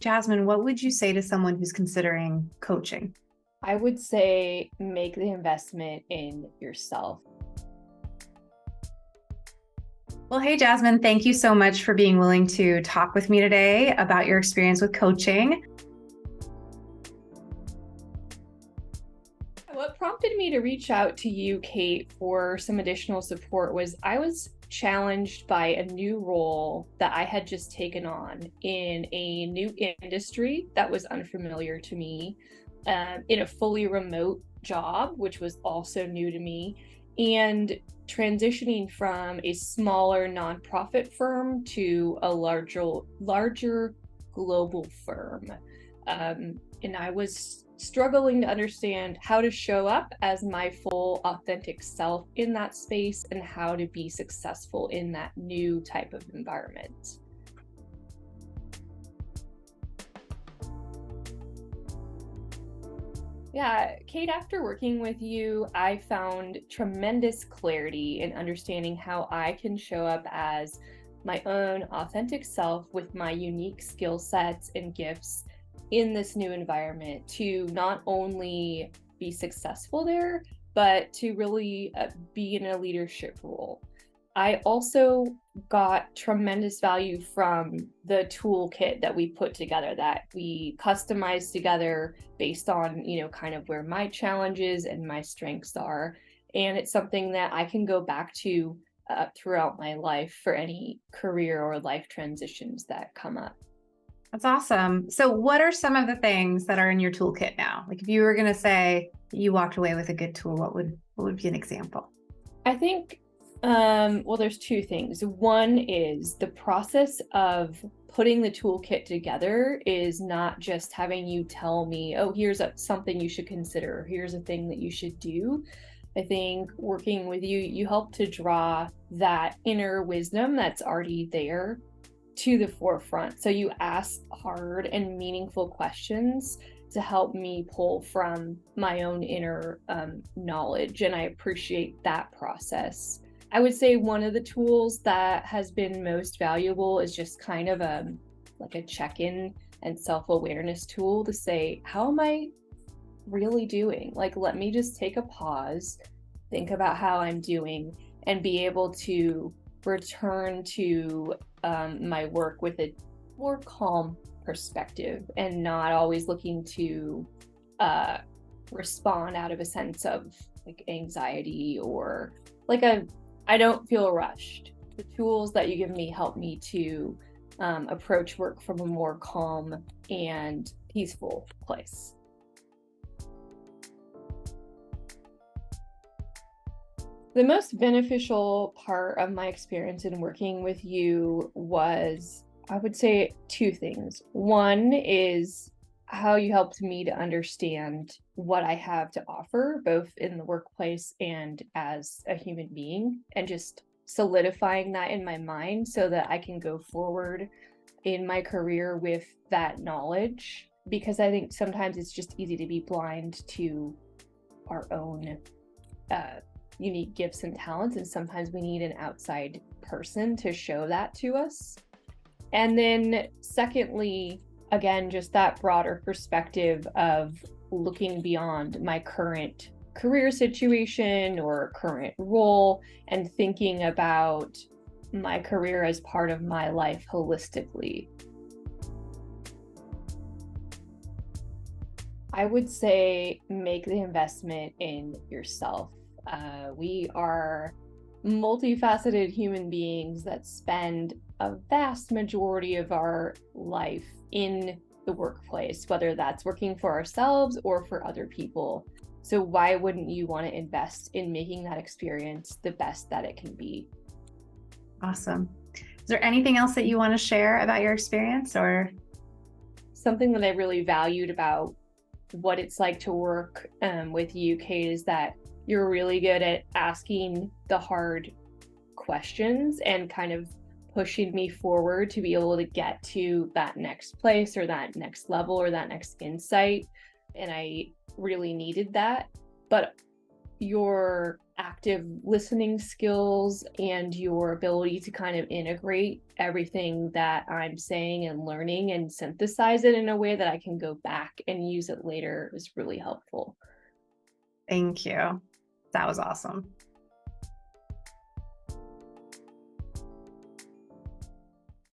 Jasmine, what would you say to someone who's considering coaching? I would say make the investment in yourself. Well, hey, Jasmine, thank you so much for being willing to talk with me today about your experience with coaching. What prompted me to reach out to you, Kate, for some additional support was I was challenged by a new role that I had just taken on in a new industry that was unfamiliar to me, in a fully remote job, which was also new to me, and transitioning from a smaller nonprofit firm to a larger global firm. And I was struggling to understand how to show up as my full authentic self in that space and how to be successful in that new type of environment. Yeah, Kate, after working with you, I found tremendous clarity in understanding how I can show up as my own authentic self with my unique skill sets and gifts in this new environment to not only be successful there, but to really be in a leadership role. I also got tremendous value from the toolkit that we put together, that we customized together based on, kind of where my challenges and my strengths are. And it's something that I can go back to throughout my life for any career or life transitions that come up. That's awesome. So what are some of the things that are in your toolkit now? Like if you were going to say you walked away with a good tool, what would be an example? I think, there's two things. One is the process of putting the toolkit together is not just having you tell me, oh, here's something you should consider, here's a thing that you should do. I think working with you, you help to draw that inner wisdom that's already there to the forefront. So you ask hard and meaningful questions to help me pull from my own inner knowledge. And I appreciate that process. I would say one of the tools that has been most valuable is just kind of like a check-in and self-awareness tool to say, how am I really doing? Like, let me just take a pause, think about how I'm doing, and be able to return to my work with a more calm perspective and not always looking to respond out of a sense of like anxiety or like I don't feel rushed. The tools that you give me help me to approach work from a more calm and peaceful place. The most beneficial part of my experience in working with you was, I would say, two things. One is how you helped me to understand what I have to offer, both in the workplace and as a human being, and just solidifying that in my mind so that I can go forward in my career with that knowledge. Because I think sometimes it's just easy to be blind to our own unique gifts and talents, and sometimes we need an outside person to show that to us. And then secondly, again, just that broader perspective of looking beyond my current career situation or current role and thinking about my career as part of my life holistically. I would say make the investment in yourself. We are multifaceted human beings that spend a vast majority of our life in the workplace, whether that's working for ourselves or for other people. So why wouldn't you want to invest in making that experience the best that it can be? Awesome. Is there anything else that you want to share about your experience or? Something that I really valued about what it's like to work with you, Kate, is that you're really good at asking the hard questions and kind of pushing me forward to be able to get to that next place or that next level or that next insight. And I really needed that. But your active listening skills and your ability to kind of integrate everything that I'm saying and learning and synthesize it in a way that I can go back and use it later is really helpful. Thank you. That was awesome.